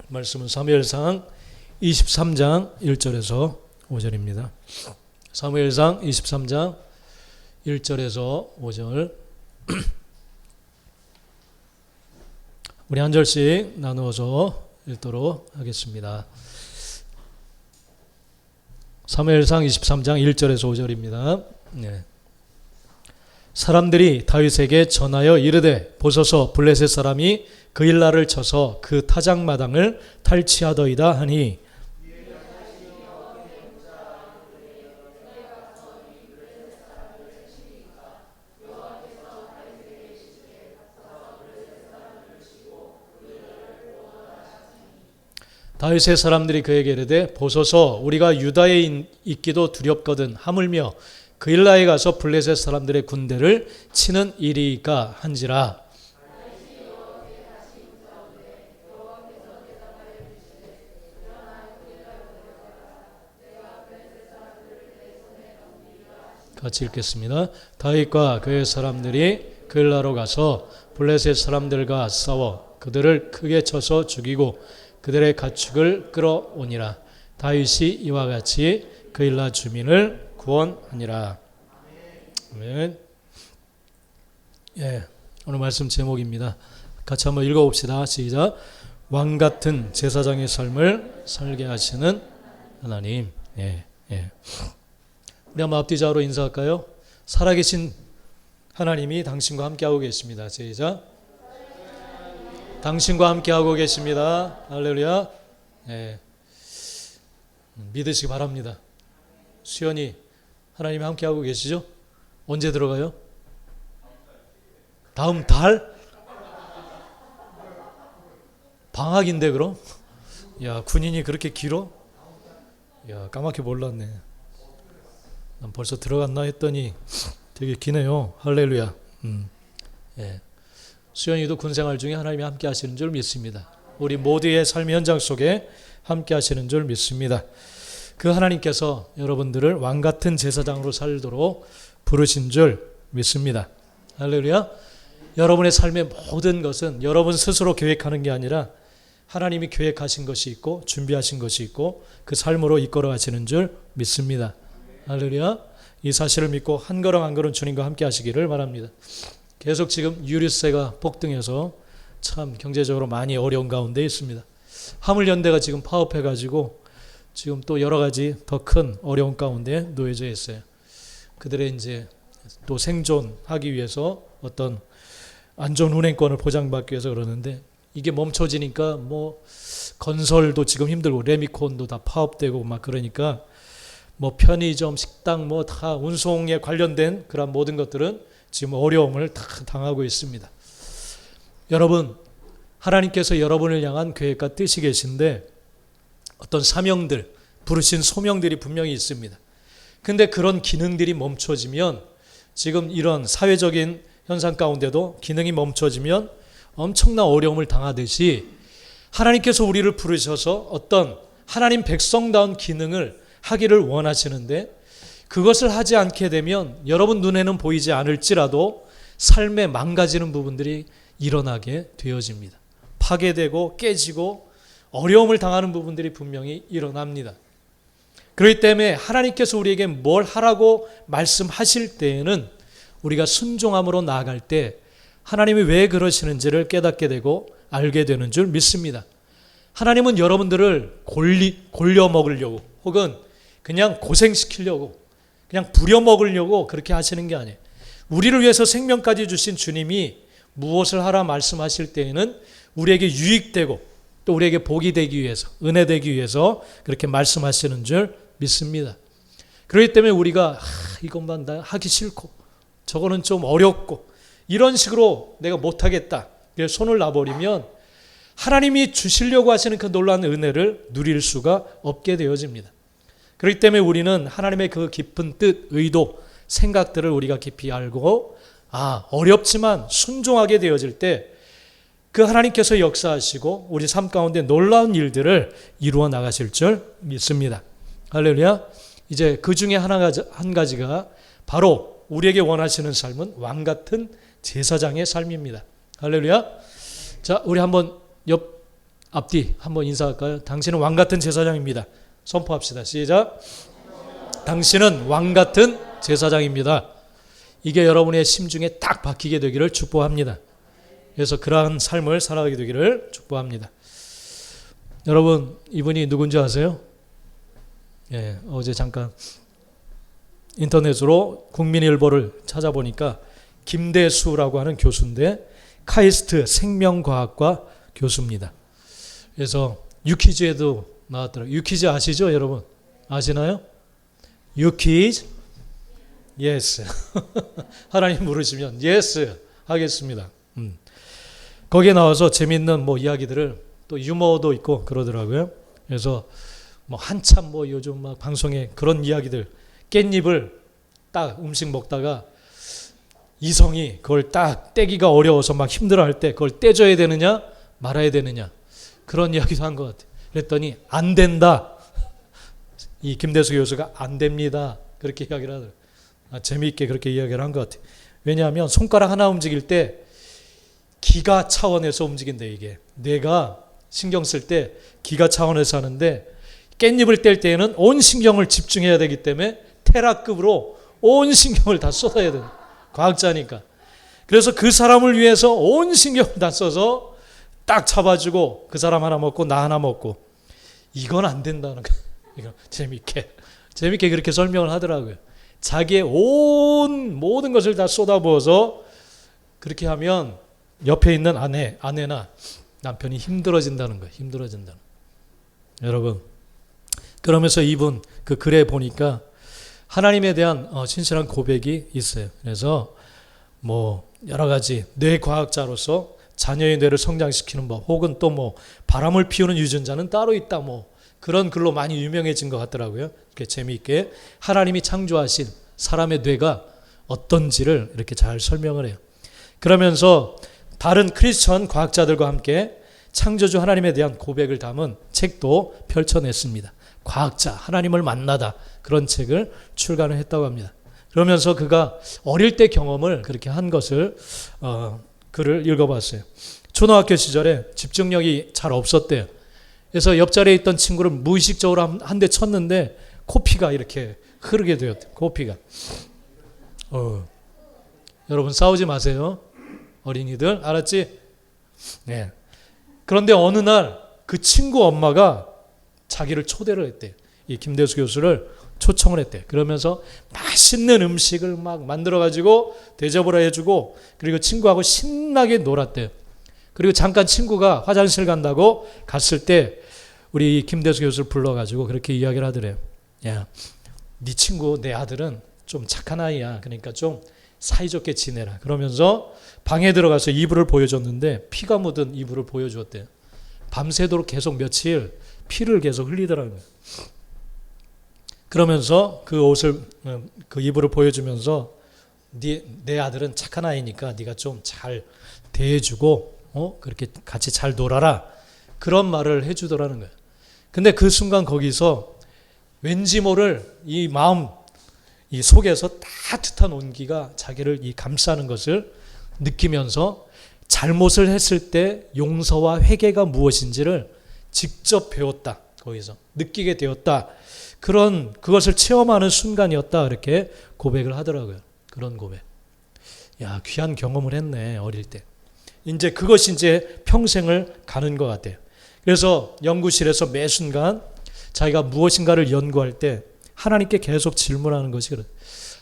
말씀은 사무엘상 23장 1절에서 5절입니다. 사무엘상 23장 1절에서 5절 우리 한 절씩 나누어서 읽도록 하겠습니다. 사무엘상 23장 1절에서 5절입니다. 네. 사람들이 다윗에게 전하여 이르되 보소서 블레셋 사람이 그일라를 쳐서 그 타작마당을 탈취하더이다 하니 다윗의 사람들이 그에게 이르되 보소서 우리가 유다에 있기도 두렵거든 하물며 그일라에 가서 블레셋 사람들의 군대를 치는 일이까 한지라. 같이 읽겠습니다. 다윗과 그의 사람들이 그일라로 가서 블레셋 사람들과 싸워 그들을 크게 쳐서 죽이고 그들의 가축을 끌어오니라. 다윗이 이와 같이 그일라 주민을 구원하니라. 아멘. 예, 오늘 말씀 제목입니다. 같이 한번 읽어봅시다. 시작. 왕 같은 제사장의 삶을 살게 하시는 하나님. 예, 예. 우리 한번 앞뒤자로 인사할까요? 살아계신 하나님이 당신과 함께하고 계십니다. 시작. 당신과 함께하고 계십니다. 할렐루야. 예. 믿으시기 바랍니다. 수연이 하나님이 함께하고 계시죠? 언제 들어가요? 다음 달? 방학인데 그럼? 야, 군인이 그렇게 길어? 야, 까맣게 몰랐네. 난 벌써 들어갔나 했더니 되게 기네요. 할렐루야. 예. 수연이도 군생활 중에 하나님이 함께 하시는 줄 믿습니다. 우리 모두의 삶의 현장 속에 함께 하시는 줄 믿습니다. 그 하나님께서 여러분들을 왕같은 제사장으로 살도록 부르신 줄 믿습니다. 할렐루야. 여러분의 삶의 모든 것은 여러분 스스로 계획하는 게 아니라 하나님이 계획하신 것이 있고 준비하신 것이 있고 그 삶으로 이끌어 가시는 줄 믿습니다. 할렐루야. 이 사실을 믿고 한 걸음 한 걸음 주님과 함께 하시기를 바랍니다. 계속 지금 유류세가 폭등해서 참 경제적으로 많이 어려운 가운데 있습니다. 화물연대가 지금 파업해가지고 지금 또 여러 가지 더 큰 어려운 가운데 놓여져 있어요. 그들의 이제 또 생존하기 위해서 어떤 안전 운행권을 보장받기 위해서 그러는데 이게 멈춰지니까 뭐 건설도 지금 힘들고 레미콘도 다 파업되고 막 그러니까 뭐 편의점, 식당 뭐 다 운송에 관련된 그런 모든 것들은 지금 어려움을 다 당하고 있습니다. 여러분, 하나님께서 여러분을 향한 계획과 뜻이 계신데 어떤 사명들, 부르신 소명들이 분명히 있습니다. 근데 그런 기능들이 멈춰지면 지금 이런 사회적인 현상 가운데도 기능이 멈춰지면 엄청난 어려움을 당하듯이 하나님께서 우리를 부르셔서 어떤 하나님 백성다운 기능을 하기를 원하시는데 그것을 하지 않게 되면 여러분 눈에는 보이지 않을지라도 삶에 망가지는 부분들이 일어나게 되어집니다. 파괴되고 깨지고 어려움을 당하는 부분들이 분명히 일어납니다. 그렇기 때문에 하나님께서 우리에게 뭘 하라고 말씀하실 때에는 우리가 순종함으로 나아갈 때 하나님이 왜 그러시는지를 깨닫게 되고 알게 되는 줄 믿습니다. 하나님은 여러분들을 골려 먹으려고 혹은 그냥 고생시키려고 그냥 부려먹으려고 그렇게 하시는 게 아니에요. 우리를 위해서 생명까지 주신 주님이 무엇을 하라 말씀하실 때에는 우리에게 유익되고 또 우리에게 복이 되기 위해서 은혜 되기 위해서 그렇게 말씀하시는 줄 믿습니다. 그렇기 때문에 우리가 이것만 나 하기 싫고 저거는 좀 어렵고 이런 식으로 내가 못하겠다 손을 놔버리면 하나님이 주시려고 하시는 그 놀라운 은혜를 누릴 수가 없게 되어집니다. 그렇기 때문에 우리는 하나님의 그 깊은 뜻, 의도, 생각들을 우리가 깊이 알고 어렵지만 순종하게 되어질 때 그 하나님께서 역사하시고 우리 삶 가운데 놀라운 일들을 이루어 나가실 줄 믿습니다. 할렐루야. 이제 그 중에 한 가지가 바로 우리에게 원하시는 삶은 왕같은 제사장의 삶입니다. 할렐루야. 자, 우리 한번 옆 앞뒤 한번 인사할까요? 당신은 왕 같은 제사장입니다. 선포합시다. 시작. 당신은 왕 같은 제사장입니다. 이게 여러분의 심중에 딱 박히게 되기를 축복합니다. 그래서 그러한 삶을 살아가게 되기를 축복합니다. 여러분, 이분이 누군지 아세요? 예, 어제 잠깐 인터넷으로 국민일보를 찾아보니까 김대수라고 하는 교수인데 카이스트 생명과학과 교수입니다. 그래서 유퀴즈에도 나왔더라고요. 유퀴즈 아시죠, 여러분? 아시나요? 유퀴즈? 예스. 하나님 물으시면 예스 하겠습니다. 거기에 나와서 재밌는 뭐 이야기들을 또 유머도 있고 그러더라고요. 그래서 뭐 한참 뭐 요즘 막 방송에 그런 이야기들, 깻잎을 딱 음식 먹다가 이성이 그걸 딱 떼기가 어려워서 막 힘들어할 때 그걸 떼줘야 되느냐 말아야 되느냐 그런 이야기도 한 것 같아요. 그랬더니 안 된다. 이 김대수 교수가 안 됩니다. 그렇게 이야기를 하더라고요. 재미있게 그렇게 이야기를 한 것 같아요. 왜냐하면 손가락 하나 움직일 때 기가 차원에서 움직인대. 이게 뇌가 신경 쓸 때 기가 차원에서 하는데 깻잎을 뗄 때에는 온 신경을 집중해야 되기 때문에 테라급으로 온 신경을 다 쏟아야 돼요. 과학자니까. 그래서 그 사람을 위해서 온 신경을 다 써서 딱 잡아주고 그 사람 하나 먹고 나 하나 먹고 이건 안 된다는 거. 이거 재밌게 그렇게 설명을 하더라고요. 자기의 온 모든 것을 다 쏟아부어서 그렇게 하면 옆에 있는 아내나 남편이 힘들어진다는 거예요. 힘들어진다는 거예요. 여러분, 그러면서 이분 그 글에 보니까 하나님에 대한 신실한 고백이 있어요. 그래서 뭐 여러 가지 뇌과학자로서 자녀의 뇌를 성장시키는 법, 혹은 또 뭐 바람을 피우는 유전자는 따로 있다, 뭐 그런 글로 많이 유명해진 것 같더라고요. 이렇게 재미있게 하나님이 창조하신 사람의 뇌가 어떤지를 이렇게 잘 설명을 해요. 그러면서 다른 크리스천 과학자들과 함께 창조주 하나님에 대한 고백을 담은 책도 펼쳐냈습니다. 과학자, 하나님을 만나다, 그런 책을 출간을 했다고 합니다. 그러면서 그가 어릴 때 경험을 그렇게 한 것을 글을 읽어봤어요. 초등학교 시절에 집중력이 잘 없었대요. 그래서 옆자리에 있던 친구를 무의식적으로 한 대 쳤는데 코피가 이렇게 흐르게 되었대요. 코피가. 여러분 싸우지 마세요. 어린이들 알았지? 네. 그런데 어느 날 그 친구 엄마가 자기를 초대를 했대요. 이 김대수 교수를 초청을 했대요. 그러면서 맛있는 음식을 막 만들어가지고 대접을 해주고 그리고 친구하고 신나게 놀았대요. 그리고 잠깐 친구가 화장실 간다고 갔을 때 우리 김대수 교수를 불러가지고 그렇게 이야기를 하더래요. 야, 네 친구, 내 아들은 좀 착한 아이야. 그러니까 좀 사이좋게 지내라. 그러면서 방에 들어가서 이불을 보여줬는데 피가 묻은 이불을 보여주었대요. 밤새도록 계속 며칠 피를 계속 흘리더라고요. 그러면서 그 옷을, 그 이불을 보여주면서 내 아들은 착한 아이니까 네가 좀 잘 대해주고 그렇게 같이 잘 놀아라. 그런 말을 해주더라는 거예요. 근데 그 순간 거기서 왠지 모를 이 마음 이 속에서 따뜻한 온기가 자기를 이 감싸는 것을 느끼면서 잘못을 했을 때 용서와 회개가 무엇인지를 직접 배웠다. 거기서 느끼게 되었다. 그것을 체험하는 순간이었다. 이렇게 고백을 하더라고요. 그런 고백. 야, 귀한 경험을 했네. 어릴 때. 이제 그것이 이제 평생을 가는 것 같아요. 그래서 연구실에서 매 순간 자기가 무엇인가를 연구할 때 하나님께 계속 질문하는 것이 그래요.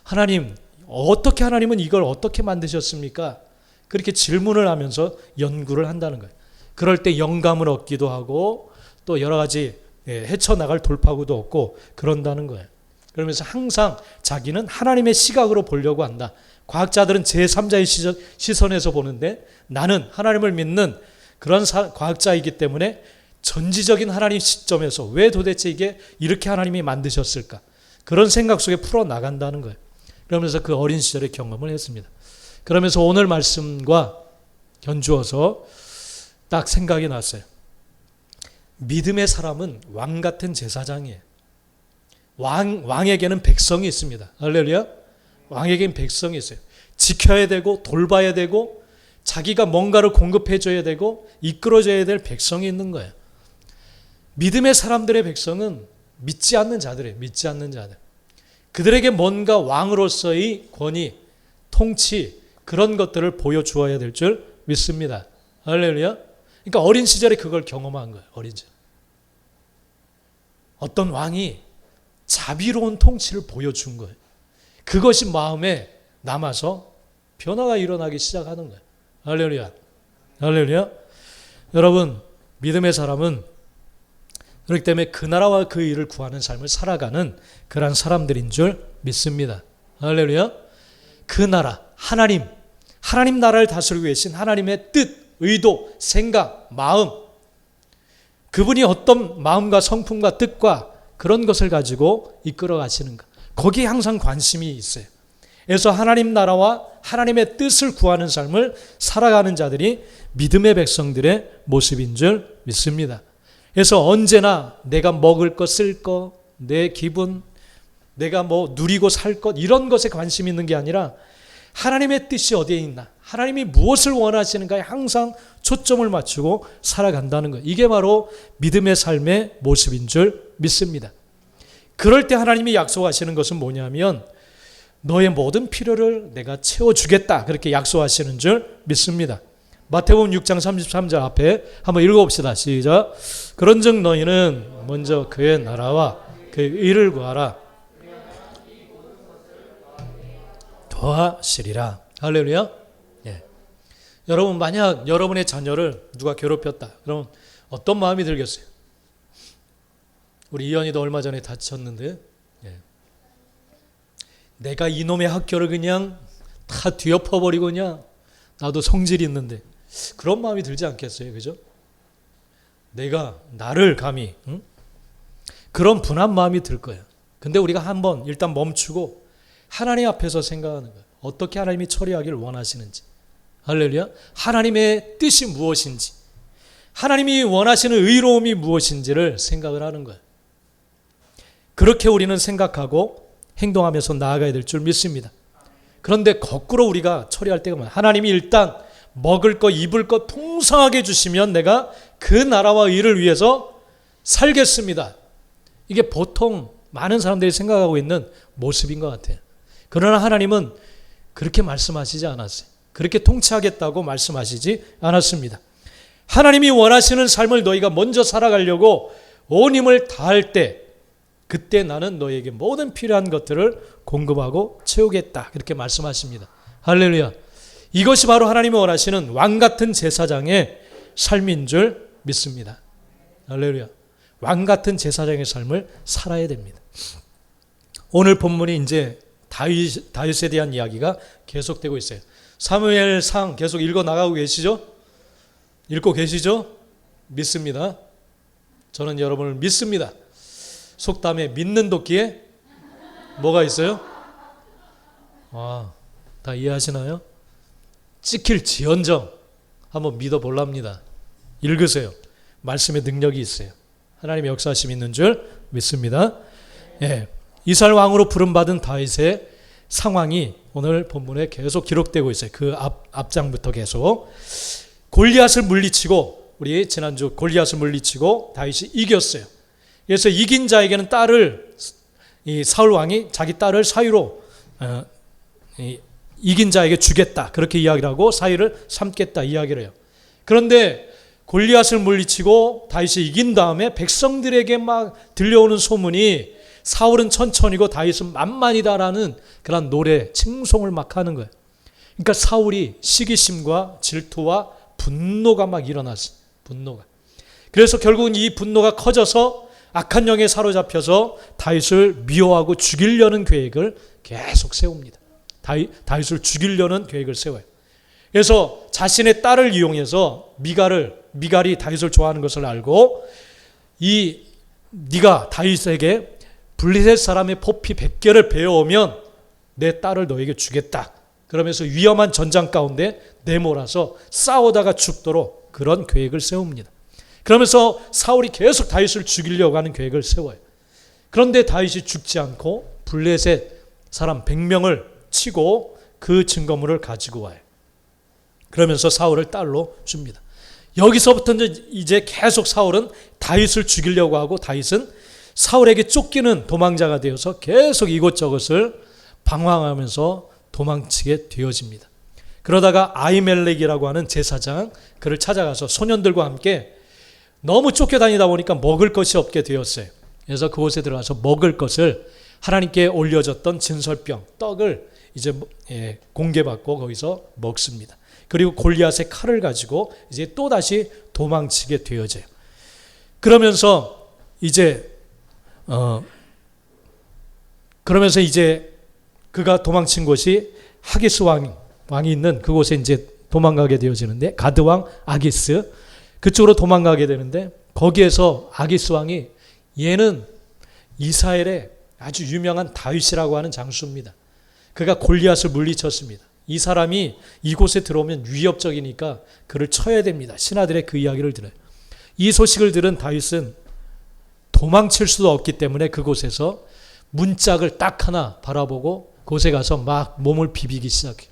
하나님, 어떻게 하나님은 이걸 어떻게 만드셨습니까? 그렇게 질문을 하면서 연구를 한다는 거예요. 그럴 때 영감을 얻기도 하고 또 여러 가지 헤쳐나갈 돌파구도 얻고 그런다는 거예요. 그러면서 항상 자기는 하나님의 시각으로 보려고 한다. 과학자들은 제3자의 시선에서 보는데 나는 하나님을 믿는 그런 과학자이기 때문에 전지적인 하나님 시점에서 왜 도대체 이게 이렇게 하나님이 만드셨을까? 그런 생각 속에 풀어나간다는 거예요. 그러면서 그 어린 시절의 경험을 했습니다. 그러면서 오늘 말씀과 견주어서 딱 생각이 났어요. 믿음의 사람은 왕 같은 제사장이에요. 왕에게는 백성이 있습니다. 할렐루야. 왕에게는 백성이 있어요. 지켜야 되고 돌봐야 되고 자기가 뭔가를 공급해줘야 되고 이끌어줘야 될 백성이 있는 거예요. 믿음의 사람들의 백성은 믿지 않는 자들이에요. 믿지 않는 자들. 그들에게 뭔가 왕으로서의 권위, 통치, 그런 것들을 보여주어야 될 줄 믿습니다. 할렐루야. 그러니까 어린 시절에 그걸 경험한 거예요. 어린 시절. 어떤 왕이 자비로운 통치를 보여준 거예요. 그것이 마음에 남아서 변화가 일어나기 시작하는 거예요. 할렐루야. 할렐루야. 여러분, 믿음의 사람은 그렇기 때문에 그 나라와 그 일을 구하는 삶을 살아가는 그러한 사람들인 줄 믿습니다. 할렐루야. 그 나라, 하나님 나라를 다스리고 계신 하나님의 뜻, 의도, 생각, 마음, 그분이 어떤 마음과 성품과 뜻과 그런 것을 가지고 이끌어 가시는가, 거기에 항상 관심이 있어요. 그래서 하나님 나라와 하나님의 뜻을 구하는 삶을 살아가는 자들이 믿음의 백성들의 모습인 줄 믿습니다. 그래서 언제나 내가 먹을 것, 쓸 것, 내 기분, 내가 뭐 누리고 살 것, 이런 것에 관심이 있는 게 아니라 하나님의 뜻이 어디에 있나, 하나님이 무엇을 원하시는가에 항상 초점을 맞추고 살아간다는 것, 이게 바로 믿음의 삶의 모습인 줄 믿습니다. 그럴 때 하나님이 약속하시는 것은 뭐냐면 너의 모든 필요를 내가 채워주겠다, 그렇게 약속하시는 줄 믿습니다. 마태복음 6장 33절 앞에 한번 읽어봅시다. 시작. 그런즉 너희는 먼저 그의 나라와 그의 의를 구하라, 더하시리라. 할렐루야. 예. 여러분, 만약 여러분의 자녀를 누가 괴롭혔다, 그러면 어떤 마음이 들겠어요? 우리 이현이도 얼마 전에 다쳤는데, 예. 내가 이놈의 학교를 그냥 다 뒤엎어버리고 그냥 나도 성질이 있는데, 그런 마음이 들지 않겠어요? 그죠? 내가 나를 감히, 응? 그런 분한 마음이 들 거예요. 근데 우리가 한번 일단 멈추고 하나님 앞에서 생각하는 거예요. 어떻게 하나님이 처리하기를 원하시는지, 할렐루야. 하나님의 뜻이 무엇인지, 하나님이 원하시는 의로움이 무엇인지를 생각을 하는 거예요. 그렇게 우리는 생각하고 행동하면서 나아가야 될 줄 믿습니다. 그런데 거꾸로 우리가 처리할 때가 많아요. 하나님이 일단 먹을 것, 입을 것 풍성하게 주시면 내가 그 나라와 일을 위해서 살겠습니다. 이게 보통 많은 사람들이 생각하고 있는 모습인 것 같아요. 그러나 하나님은 그렇게 말씀하시지 않았어요. 그렇게 통치하겠다고 말씀하시지 않았습니다. 하나님이 원하시는 삶을 너희가 먼저 살아가려고 온 힘을 다할 때, 그때 나는 너희에게 모든 필요한 것들을 공급하고 채우겠다, 그렇게 말씀하십니다. 할렐루야. 이것이 바로 하나님이 원하시는 왕같은 제사장의 삶인 줄 믿습니다. 할렐루야. 왕같은 제사장의 삶을 살아야 됩니다. 오늘 본문이 이제 다윗에 대한 이야기가 계속되고 있어요. 사무엘상 계속 읽어 나가고 계시죠? 읽고 계시죠? 믿습니다. 저는 여러분을 믿습니다. 속담에 믿는 도끼에 뭐가 있어요? 다 이해하시나요? 찍힐지언정 한번 믿어볼랍니다. 읽으세요. 말씀의 능력이 있어요. 하나님의 역사하심이 있는 줄 믿습니다. 예. 이스라엘 왕으로 부름받은 다윗의 상황이 오늘 본문에 계속 기록되고 있어요. 그 앞장부터 계속. 골리앗을 물리치고, 우리 지난주 골리앗을 물리치고 다윗이 이겼어요. 그래서 이긴 자에게는 딸을, 이 사울 왕이 자기 딸을 사위로 이긴 자에게 주겠다, 그렇게 이야기를 하고 사위를 삼겠다 이야기를 해요. 그런데 골리앗을 물리치고 다윗이 이긴 다음에 백성들에게 막 들려오는 소문이 사울은 천천히고 다윗은 만만이다라는 그런 노래, 칭송을 막 하는 거예요. 그러니까 사울이 시기심과 질투와 분노가 막 일어났어요. 분노가. 그래서 결국은 이 분노가 커져서 악한 영에 사로잡혀서 다윗을 미워하고 죽이려는 계획을 계속 세웁니다. 다윗을 죽이려는 계획을 세워요. 그래서 자신의 딸을 이용해서 미갈이 다윗을 좋아하는 것을 알고, 네가 다윗에게 블레셋 사람의 포피 100개를 베어오면 내 딸을 너에게 주겠다. 그러면서 위험한 전장 가운데 내몰아서 싸우다가 죽도록 그런 계획을 세웁니다. 그러면서 사울이 계속 다윗을 죽이려고 하는 계획을 세워요. 그런데 다윗이 죽지 않고 블레셋 사람 100명을 치고 그 증거물을 가지고 와요. 그러면서 사울을 딸로 줍니다. 여기서부터 이제 계속 사울은 다윗을 죽이려고 하고 다윗은 사울에게 쫓기는 도망자가 되어서 계속 이곳저곳을 방황하면서 도망치게 되어집니다. 그러다가 아히멜렉이라고 하는 제사장 그를 찾아가서 소년들과 함께 너무 쫓겨다니다 보니까 먹을 것이 없게 되었어요. 그래서 그곳에 들어가서 먹을 것을 하나님께 올려졌던 진설병 떡을 이제 공개받고 거기서 먹습니다. 그리고 골리앗의 칼을 가지고 이제 또 다시 도망치게 되어져요. 그러면서 이제 그가 도망친 곳이 하기스 왕이 있는 그곳에 이제 도망가게 되어지는데 가드 왕 아기스 그쪽으로 도망가게 되는데 거기에서 아기스 왕이 얘는 이스라엘의 아주 유명한 다윗이라고 하는 장수입니다. 그가 골리앗을 물리쳤습니다. 이 사람이 이곳에 들어오면 위협적이니까 그를 쳐야 됩니다. 신하들의 그 이야기를 들어요. 이 소식을 들은 다윗은 도망칠 수도 없기 때문에 그곳에서 문짝을 딱 하나 바라보고 그곳에 가서 막 몸을 비비기 시작해요.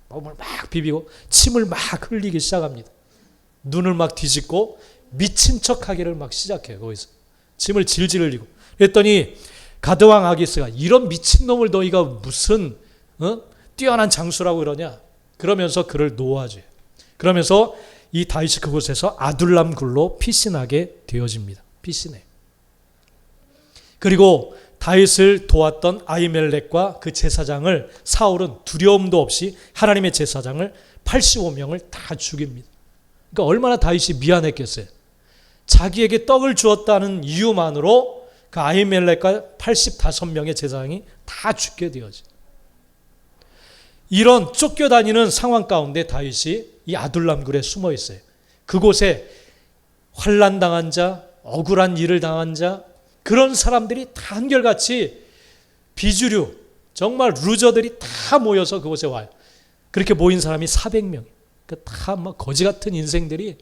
몸을 막 비비고 침을 막 흘리기 시작합니다. 눈을 막 뒤집고 미친 척하기를 막 시작해요. 거기서 침을 질질 흘리고 그랬더니 가드왕 아기스가 이런 미친놈을 너희가 무슨 뛰어난 장수라고 그러냐 그러면서 그를 놓아줘요. 그러면서 이 다윗이 그곳에서 아둘람 굴로 피신하게 되어집니다. 피신해. 그리고 다윗을 도왔던 아히멜렉과 그 제사장을 사울은 두려움도 없이 하나님의 제사장을 85명을 다 죽입니다. 그러니까 얼마나 다윗이 미안했겠어요. 자기에게 떡을 주었다는 이유만으로 그 아히멜렉과 85명의 제사장이 다 죽게 되어져. 이런 쫓겨다니는 상황 가운데 다윗이 이 아둘람굴에 숨어 있어요. 그곳에 환난당한 자, 억울한 일을 당한 자 그런 사람들이 다 한결같이 비주류 정말 루저들이 다 모여서 그곳에 와요. 그렇게 모인 사람이 400명. 다 막 거지 같은 인생들이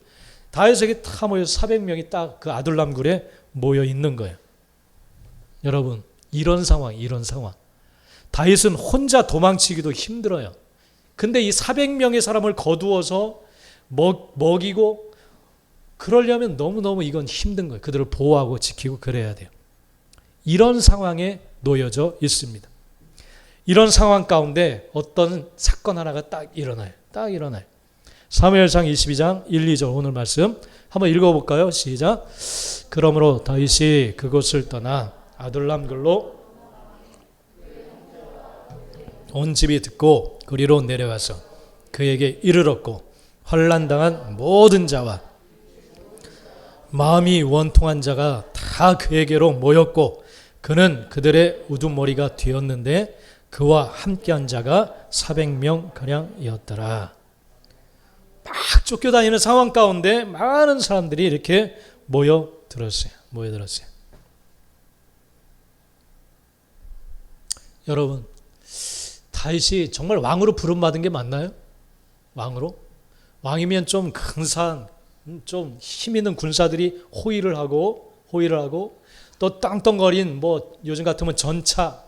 다윗에게 다 모여서 400명이 딱 그 아둘람굴에 모여 있는 거예요. 여러분 이런 상황. 다윗은 혼자 도망치기도 힘들어요. 근데 이 400명의 사람을 거두어서 먹이고 그러려면 너무너무 이건 힘든 거예요. 그들을 보호하고 지키고 그래야 돼요. 이런 상황에 놓여져 있습니다. 이런 상황 가운데 어떤 사건 하나가 딱 일어나요. 사무엘상 22장 1, 2절 오늘 말씀 한번 읽어볼까요? 시작. 그러므로 다윗이 그곳을 떠나 아둘람굴로 온 집이 듣고 그리로 내려와서 그에게 이르렀고 환난당한 모든 자와 마음이 원통한 자가 다 그에게로 모였고 그는 그들의 우두머리가 되었는데 그와 함께한 자가 400명가량이었더라. 막 쫓겨다니는 상황 가운데 많은 사람들이 이렇게 모여들었어요. 여러분 다윗이 정말 왕으로 부름받은 게 맞나요? 왕으로? 왕이면 좀 근사한 좀 힘 있는 군사들이 호위를 하고 또 땅덩거린 뭐 요즘 같으면 전차,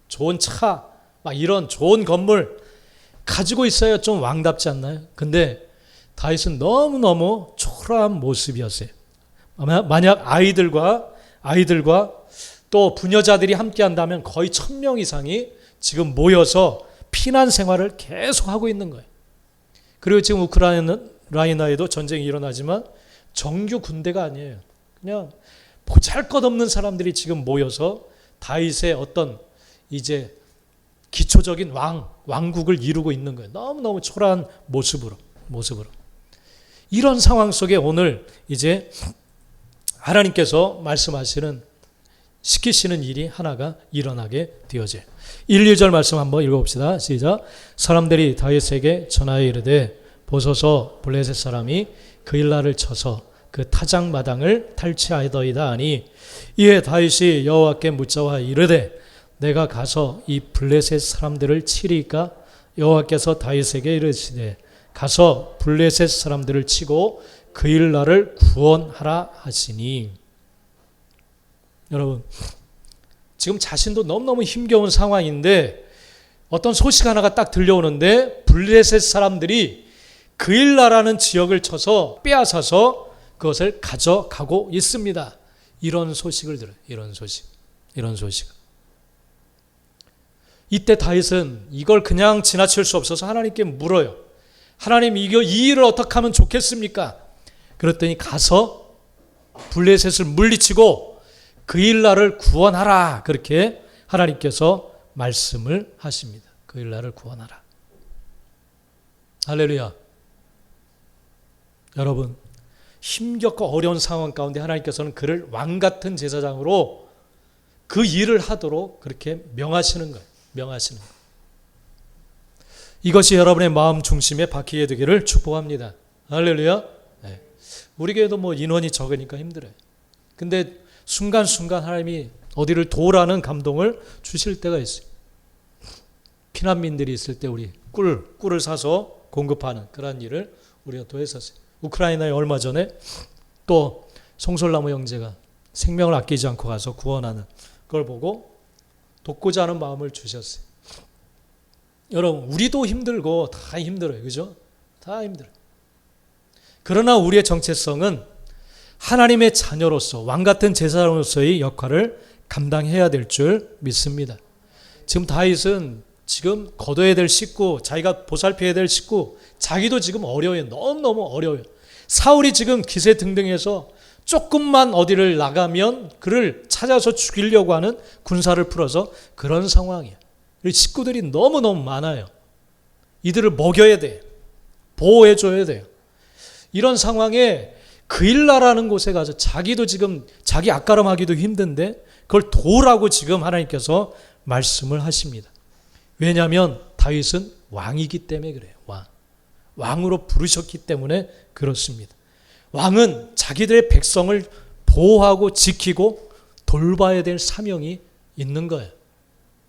좋은 차, 막 이런 좋은 건물 가지고 있어야 좀 왕답지 않나요? 근데 다윗은 너무너무 초라한 모습이었어요. 만약 아이들과 또 부녀자들이 함께 한다면 거의 1000명 이상이 지금 모여서 피난 생활을 계속 하고 있는 거예요. 그리고 지금 우크라이나에도 전쟁이 일어나지만 정규 군대가 아니에요. 그냥 보잘것없는 사람들이 지금 모여서 다윗의 어떤 이제 기초적인 왕국을 이루고 있는 거예요. 너무너무 초라한 모습으로. 이런 상황 속에 오늘 이제 하나님께서 시키시는 일이 하나가 일어나게 되어져요. 1, 2절 말씀 한번 읽어봅시다. 시작. 사람들이 다윗에게 전하여 이르되 보소서 블레셋 사람이 그일라를 쳐서 그 타작마당을 탈취하더이다 하니 이에 다윗이 여호와께 묻자와 이르되 내가 가서 이 블레셋 사람들을 치리까? 여호와께서 다윗에게 이르시되 가서 블레셋 사람들을 치고 그일라를 구원하라 하시니. 여러분 지금 자신도 너무너무 힘겨운 상황인데 어떤 소식 하나가 딱 들려오는데 블레셋 사람들이 그일라라는 지역을 쳐서 빼앗아서 그것을 가져가고 있습니다. 이런 소식을 들어요. 이런 소식. 이때 다윗은 이걸 그냥 지나칠 수 없어서 하나님께 물어요. 하나님, 이 일을 어떻게 하면 좋겠습니까? 그랬더니 가서 블레셋을 물리치고 그일라를 구원하라. 그렇게 하나님께서 말씀을 하십니다. 그일라를 구원하라. 할렐루야. 여러분, 힘겹고 어려운 상황 가운데 하나님께서는 그를 왕같은 제사장으로 그 일을 하도록 그렇게 명하시는 거예요. 이것이 여러분의 마음 중심에 박히게 되기를 축복합니다. 할렐루야. 네. 우리 교회도 인원이 적으니까 힘들어요. 근데 순간순간 하나님이 어디를 도우라는 감동을 주실 때가 있어요. 피난민들이 있을 때 우리 꿀을 사서 공급하는 그런 일을 우리가 또 했었어요. 우크라이나에 얼마 전에 또 송솔나무 형제가 생명을 아끼지 않고 가서 구원하는 그걸 보고 돕고자 하는 마음을 주셨어요. 여러분, 우리도 힘들고 다 힘들어요. 그죠? 다 힘들어요. 그러나 우리의 정체성은 하나님의 자녀로서 왕같은 제사장으로서의 역할을 감당해야 될 줄 믿습니다. 지금 다윗은 지금 거둬야 될 식구, 자기가 보살펴야 될 식구, 자기도 지금 어려워요. 너무너무 어려워요. 사울이 지금 기세등등해서 조금만 어디를 나가면 그를 찾아서 죽이려고 하는 군사를 풀어서 그런 상황이에요. 식구들이 너무너무 많아요. 이들을 먹여야 돼요. 보호해줘야 돼요. 이런 상황에 그일라라는 곳에 가서 자기도 지금 자기 앞가름하기도 힘든데 그걸 도우라고 지금 하나님께서 말씀을 하십니다. 왜냐하면 다윗은 왕이기 때문에 그래요. 왕으로 부르셨기 때문에 그렇습니다. 왕은 자기들의 백성을 보호하고 지키고 돌봐야 될 사명이 있는 거예요.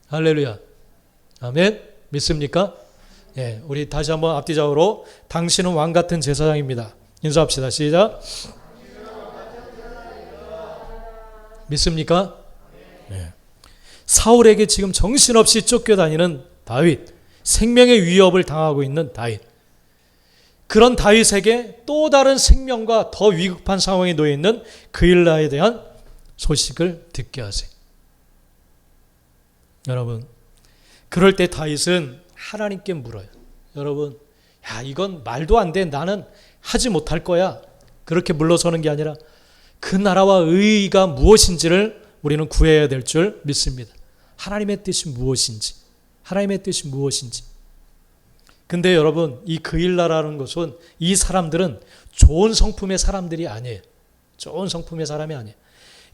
할렐루야. 아멘. 믿습니까? 예, 우리 다시 한번 앞뒤적으로 당신은 왕같은 제사장입니다. 인사합시다. 시작. 믿습니까? 예. 사울에게 지금 정신없이 쫓겨다니는 다윗, 생명의 위협을 당하고 있는 다윗. 그런 다윗에게 또 다른 생명과 더 위급한 상황에 놓여 있는 그일라에 대한 소식을 듣게 하세요. 여러분, 그럴 때 다윗은 하나님께 물어요. 여러분, 이건 말도 안 돼. 나는 하지 못할 거야. 그렇게 물러서는 게 아니라 그 나라와 의의가 무엇인지를 우리는 구해야 될 줄 믿습니다. 하나님의 뜻이 무엇인지. 근데 여러분, 이 그일라라는 것은 이 사람들은 좋은 성품의 사람들이 아니에요. 좋은 성품의 사람이 아니에요.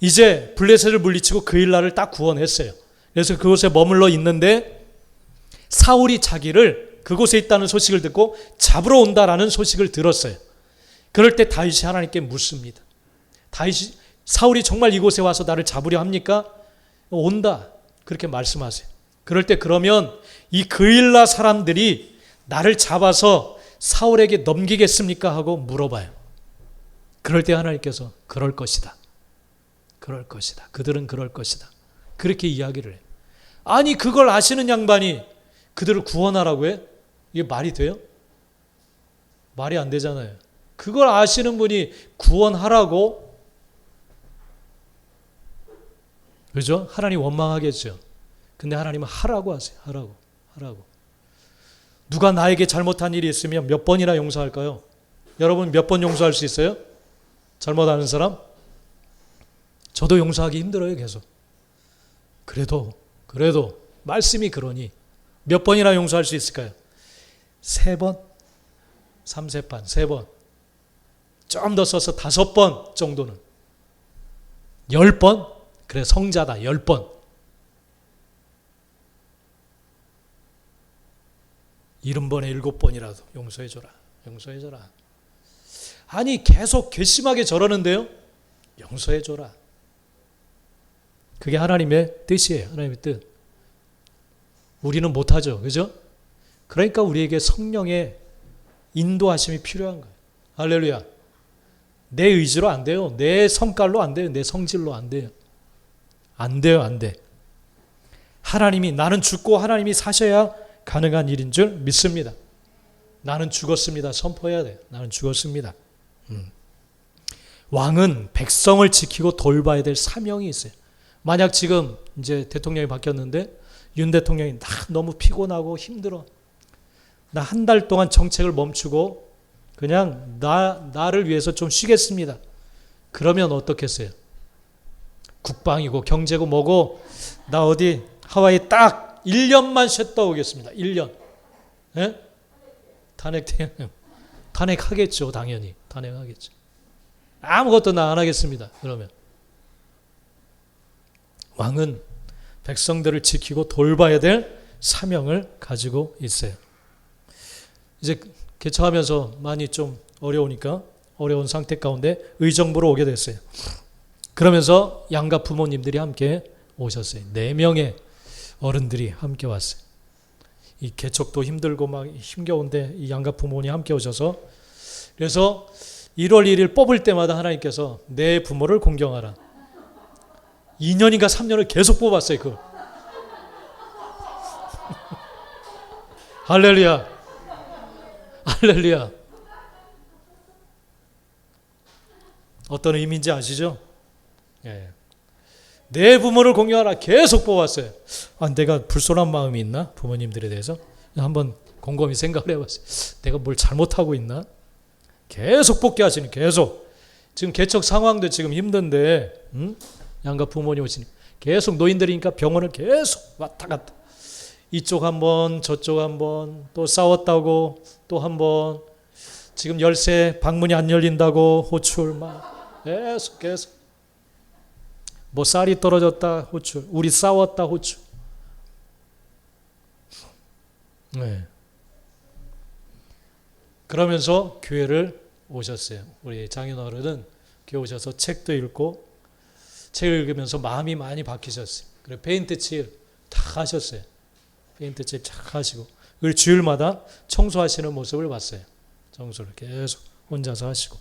이제 블레셋을 물리치고 그일라를 딱 구원했어요. 그래서 그곳에 머물러 있는데 사울이 자기를 그곳에 있다는 소식을 듣고 잡으러 온다라는 소식을 들었어요. 그럴 때 다윗이 하나님께 묻습니다. 사울이 정말 이곳에 와서 나를 잡으려 합니까? 온다. 그렇게 말씀하세요. 그럴 때 그러면 이 그일라 사람들이 나를 잡아서 사울에게 넘기겠습니까? 하고 물어봐요. 그럴 때 하나님께서 그럴 것이다. 그들은 그럴 것이다. 그렇게 이야기를 해요. 아니, 그걸 아시는 양반이 그들을 구원하라고 해? 이게 말이 돼요? 말이 안 되잖아요. 그걸 아시는 분이 구원하라고? 그죠? 하나님 원망하겠죠. 근데 하나님은 하라고 하세요. 하라고. 누가 나에게 잘못한 일이 있으면 몇 번이나 용서할까요? 여러분 몇 번 용서할 수 있어요? 잘못하는 사람? 저도 용서하기 힘들어요, 계속. 그래도 말씀이 그러니 몇 번이나 용서할 수 있을까요? 3번, 3세판 3번. 좀 더 써서 5번 정도는. 10번? 그래, 성자다. 10번. 70번에 7번이라도 용서해줘라. 아니, 계속 괘씸하게 저러는데요. 용서해줘라. 그게 하나님의 뜻이에요. 하나님의 뜻. 우리는 못하죠. 그죠? 그러니까 우리에게 성령의 인도하심이 필요한 거예요. 할렐루야. 내 의지로 안 돼요. 내 성깔로 안 돼요. 내 성질로 안 돼요. 안 돼. 하나님이, 나는 죽고 하나님이 사셔야 가능한 일인 줄 믿습니다. 나는 죽었습니다. 선포해야 돼. 나는 죽었습니다. 왕은 백성을 지키고 돌봐야 될 사명이 있어요. 만약 지금 이제 대통령이 바뀌었는데 윤 대통령이 나 너무 피곤하고 힘들어. 나 한 달 동안 정책을 멈추고 그냥 나를 위해서 좀 쉬겠습니다. 그러면 어떻겠어요? 국방이고 경제고 뭐고 나 어디 하와이 딱 1년만 쉬었다 오겠습니다. 1년. 예? 탄핵하겠죠. 당연히. 탄핵하겠죠. 아무것도 나 안 하겠습니다. 그러면. 왕은 백성들을 지키고 돌봐야 될 사명을 가지고 있어요. 이제 개척하면서 많이 좀 어려우니까 어려운 상태 가운데 의정부로 오게 됐어요. 그러면서 양가 부모님들이 함께 오셨어요. 4명의 어른들이 함께 왔어요. 이 개척도 힘들고 막 힘겨운데 이 양가 부모님 함께 오셔서 그래서 1월 1일 뽑을 때마다 하나님께서 내 부모를 공경하라. 2년인가 3년을 계속 뽑았어요. 그걸. 할렐루야. 할렐루야. 어떤 의미인지 아시죠? 예. 내 부모를 공경하라 계속 뽑았어요. 내가 불손한 마음이 있나? 부모님들에 대해서 한번 곰곰이 생각을 해봤어요. 내가 뭘 잘못하고 있나? 계속 뽑게 하시니 계속. 지금 개척 상황도 지금 힘든데 양가 부모님 오시니 계속 노인들이니까 병원을 계속 왔다 갔다. 이쪽 한번 저쪽 한번 또 싸웠다고 또 한번 지금 열쇠 방문이 안 열린다고 호출 막 계속 뭐 쌀이 떨어졌다 호출 우리 싸웠다 호출. 네. 그러면서 교회를 오셨어요. 우리 장인 어른은 교회 오셔서 책도 읽고 책을 읽으면서 마음이 많이 바뀌셨어요. 그래 페인트 칠 다 하셨어요. 페인트 칠 쫙 하시고 그리고 주일마다 청소하시는 모습을 봤어요. 청소를 계속 혼자서 하시고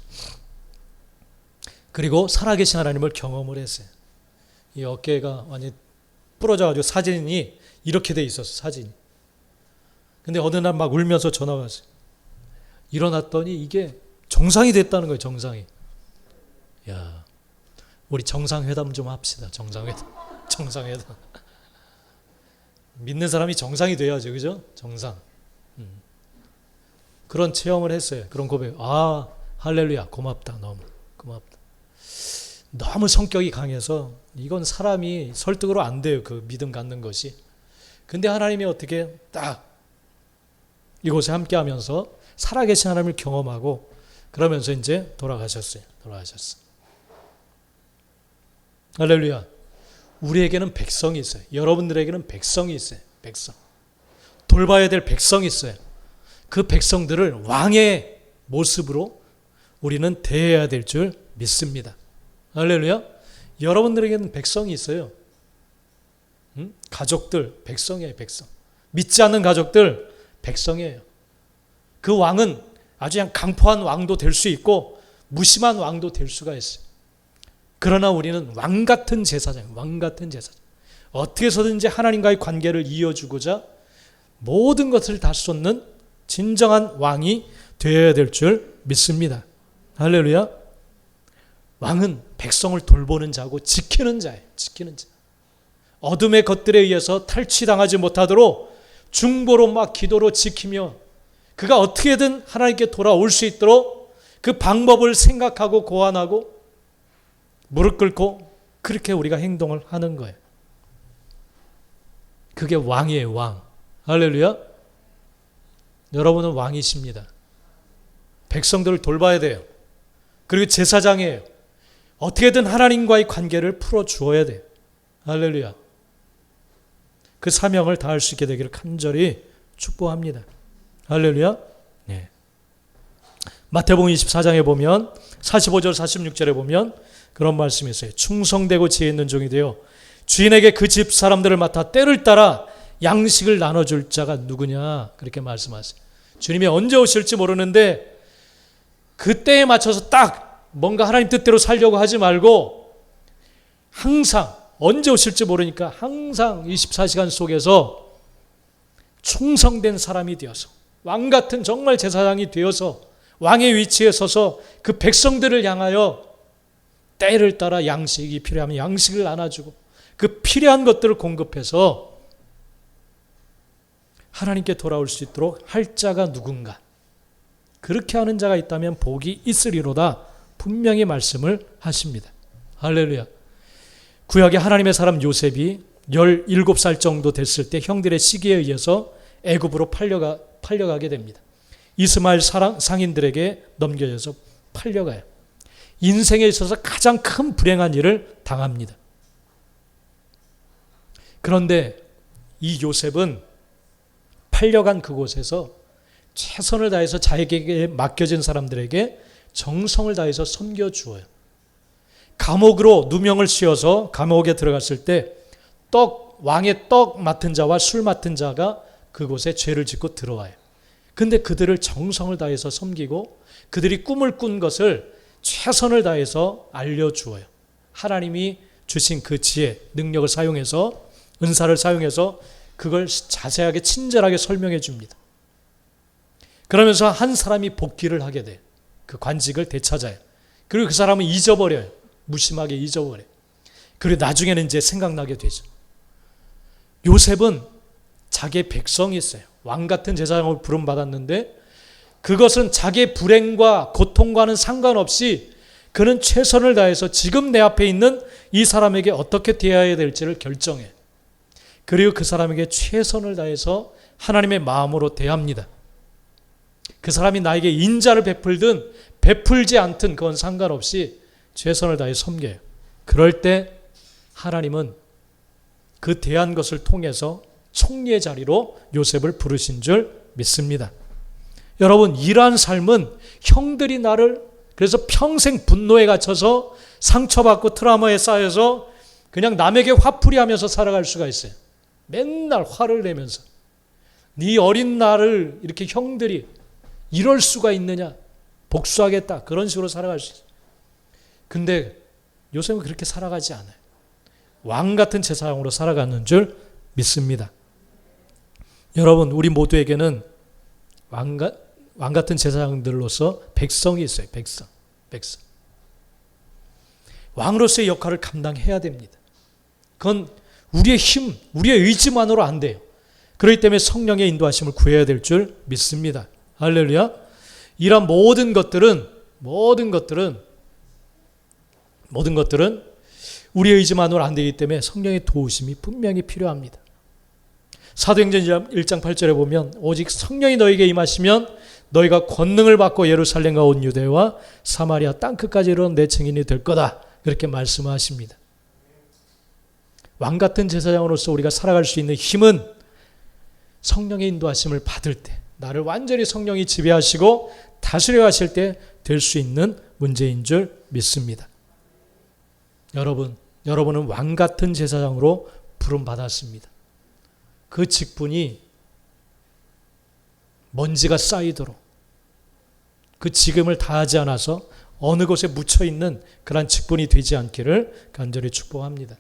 그리고 살아계신 하나님을 경험을 했어요. 이 어깨가 완전히 부러져가지고 사진이 이렇게 돼 있었어. 사진이. 근데 어느 날 막 울면서 전화가 왔어요. 일어났더니 이게 정상이 됐다는 거예요. 정상이. 야, 우리 정상회담 좀 합시다. 정상회담. 믿는 사람이 정상이 돼야죠. 그죠? 정상. 그런 체험을 했어요. 그런 고백. 할렐루야. 고맙다. 너무 고맙다. 너무 성격이 강해서 이건 사람이 설득으로 안 돼요. 그 믿음 갖는 것이. 근데 하나님이 어떻게 딱 이곳에 함께 하면서 살아계신 하나님을 경험하고 그러면서 이제 돌아가셨어요. 할렐루야. 우리에게는 백성이 있어요. 여러분들에게는 백성이 있어요. 백성. 돌봐야 될 백성이 있어요. 그 백성들을 왕의 모습으로 우리는 대해야 될 줄 믿습니다. 할렐루야. 여러분들에게는 백성이 있어요. 가족들 백성이에요. 백성. 믿지 않는 가족들 백성이에요. 그 왕은 아주 그냥 강포한 왕도 될 수 있고 무심한 왕도 될 수가 있어요. 그러나 우리는 왕 같은 제사장, 어떻게 해서든지 하나님과의 관계를 이어주고자 모든 것을 다 쏟는 진정한 왕이 되어야 될 줄 믿습니다. 할렐루야. 왕은 백성을 돌보는 자고 지키는 자예요. 어둠의 것들에 의해서 탈취당하지 못하도록 중보로 막 기도로 지키며 그가 어떻게든 하나님께 돌아올 수 있도록 그 방법을 생각하고 고안하고 무릎 꿇고 그렇게 우리가 행동을 하는 거예요. 그게 왕이에요. 왕. 할렐루야. 여러분은 왕이십니다. 백성들을 돌봐야 돼요. 그리고 제사장이에요. 어떻게든 하나님과의 관계를 풀어주어야 돼요. 할렐루야. 그 사명을 다할 수 있게 되기를 간절히 축복합니다. 할렐루야. 네. 마태복음 24장에 보면 45절 46절에 보면 그런 말씀이 있어요. 충성되고 지혜 있는 종이 되어 주인에게 그 집 사람들을 맡아 때를 따라 양식을 나눠줄 자가 누구냐 그렇게 말씀하세요. 주님이 언제 오실지 모르는데 그 때에 맞춰서 딱 뭔가 하나님 뜻대로 살려고 하지 말고 항상 언제 오실지 모르니까 항상 24시간 속에서 충성된 사람이 되어서 왕 같은 정말 제사장이 되어서 왕의 위치에 서서 그 백성들을 향하여 때를 따라 양식이 필요하면 양식을 나눠주고 그 필요한 것들을 공급해서 하나님께 돌아올 수 있도록 할 자가 누군가, 그렇게 하는 자가 있다면 복이 있으리로다 분명히 말씀을 하십니다. 할렐루야. 구약의 하나님의 사람 요셉이 17살 정도 됐을 때 형들의 시기에 의해서 애굽으로 팔려가게 됩니다. 이스마엘 상인들에게 넘겨져서 팔려가요. 인생에 있어서 가장 큰 불행한 일을 당합니다. 그런데 이 요셉은 팔려간 그곳에서 최선을 다해서 자기에게 맡겨진 사람들에게 정성을 다해서 섬겨주어요. 감옥으로 누명을 씌워서 감옥에 들어갔을 때 왕의 떡 맡은 자와 술 맡은 자가 그곳에 죄를 짓고 들어와요. 근데 그들을 정성을 다해서 섬기고 그들이 꿈을 꾼 것을 최선을 다해서 알려주어요. 하나님이 주신 그 지혜, 능력을 사용해서, 은사를 사용해서 그걸 자세하게 친절하게 설명해 줍니다. 그러면서 한 사람이 복귀를 하게 돼요. 그 관직을 되찾아요. 그리고 그 사람은 잊어버려요. 무심하게 잊어버려요. 그리고 나중에는 이제 생각나게 되죠. 요셉은 자기의 백성이 있어요. 왕 같은 제사장을 부름받았는데 그것은 자기의 불행과 고통과는 상관없이 그는 최선을 다해서 지금 내 앞에 있는 이 사람에게 어떻게 대해야 될지를 결정해. 그리고 그 사람에게 최선을 다해서 하나님의 마음으로 대합니다. 그 사람이 나에게 인자를 베풀든 베풀지 않든 그건 상관없이 최선을 다해 섬겨요. 그럴 때 하나님은 그 대한 것을 통해서 총리의 자리로 요셉을 부르신 줄 믿습니다. 여러분, 이러한 삶은 형들이 나를 그래서 평생 분노에 갇혀서 상처받고 트라우마에 쌓여서 그냥 남에게 화풀이하면서 살아갈 수가 있어요. 맨날 화를 내면서 네 어린 나를 이렇게 형들이 이럴 수가 있느냐, 복수하겠다, 그런 식으로 살아갈 수 있어요. 근데 요셉은 그렇게 살아가지 않아요. 왕 같은 제사장으로 살아가는 줄 믿습니다. 여러분, 우리 모두에게는 왕 같은 제사장들로서 백성이 있어요. 백성. 왕으로서의 역할을 감당해야 됩니다. 그건 우리의 힘, 우리의 의지만으로 안 돼요. 그렇기 때문에 성령의 인도하심을 구해야 될 줄 믿습니다. 할렐루야. 이런 모든 것들은 우리의 의지만으로 안 되기 때문에 성령의 도우심이 분명히 필요합니다. 사도행전 1장 8절에 보면 오직 성령이 너에게 임하시면 너희가 권능을 받고 예루살렘과 온 유대와 사마리아 땅끝까지 이르러 내 증인이 될 거다, 그렇게 말씀하십니다. 왕 같은 제사장으로서 우리가 살아갈 수 있는 힘은 성령의 인도하심을 받을 때, 나를 완전히 성령이 지배하시고 다스려 가실 때 될 수 있는 문제인 줄 믿습니다. 여러분은 왕 같은 제사장으로 부름받았습니다. 그 직분이 먼지가 쌓이도록, 그 직임을 다하지 않아서 어느 곳에 묻혀있는 그런 직분이 되지 않기를 간절히 축복합니다.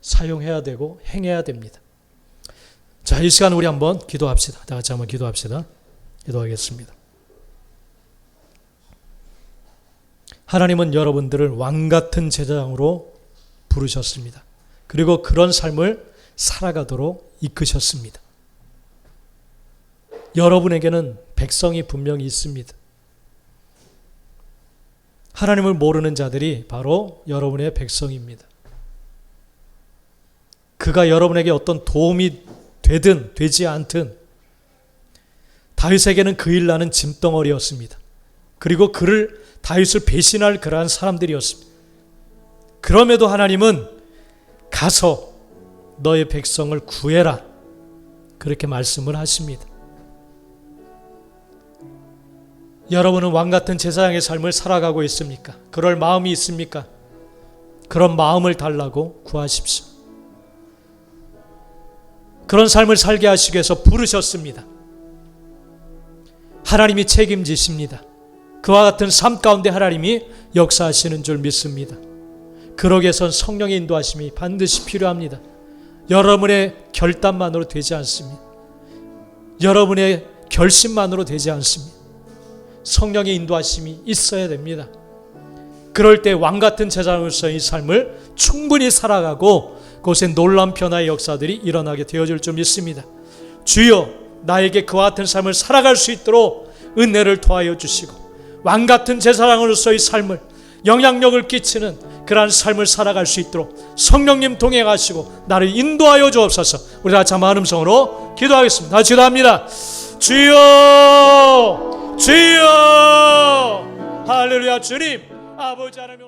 사용해야 되고 행해야 됩니다. 자, 이 시간 우리 한번 기도합시다. 다 같이 한번 기도합시다. 기도하겠습니다. 하나님은 여러분들을 왕 같은 제사장으로 부르셨습니다. 그리고 그런 삶을 살아가도록 이끄셨습니다. 여러분에게는 백성이 분명히 있습니다. 하나님을 모르는 자들이 바로 여러분의 백성입니다. 그가 여러분에게 어떤 도움이 되든 되지 않든 다윗에게는 그 일 나는 짐덩어리였습니다. 그리고 다윗을 배신할 그러한 사람들이었습니다. 그럼에도 하나님은 가서 너의 백성을 구해라, 그렇게 말씀을 하십니다. 여러분은 왕같은 제사장의 삶을 살아가고 있습니까? 그럴 마음이 있습니까? 그런 마음을 달라고 구하십시오. 그런 삶을 살게 하시기 위해서 부르셨습니다. 하나님이 책임지십니다. 그와 같은 삶 가운데 하나님이 역사하시는 줄 믿습니다. 그러기 위해선 성령의 인도하심이 반드시 필요합니다. 여러분의 결단만으로 되지 않습니다. 여러분의 결심만으로 되지 않습니다. 성령의 인도하심이 있어야 됩니다. 그럴 때 왕같은 제자로서의 삶을 충분히 살아가고 그곳에 놀라운 변화의 역사들이 일어나게 되어질 줄 믿습니다. 주여, 나에게 그와 같은 삶을 살아갈 수 있도록 은혜를 더하여 주시고 왕같은 제사장으로서의 삶을, 영향력을 끼치는 그러한 삶을 살아갈 수 있도록 성령님 동행하시고 나를 인도하여 주옵소서. 우리 다 같이 한번 음성으로 기도하겠습니다. 다 기도합니다. 주여, 주여, 할렐루야. 주님, 아버지 하나님,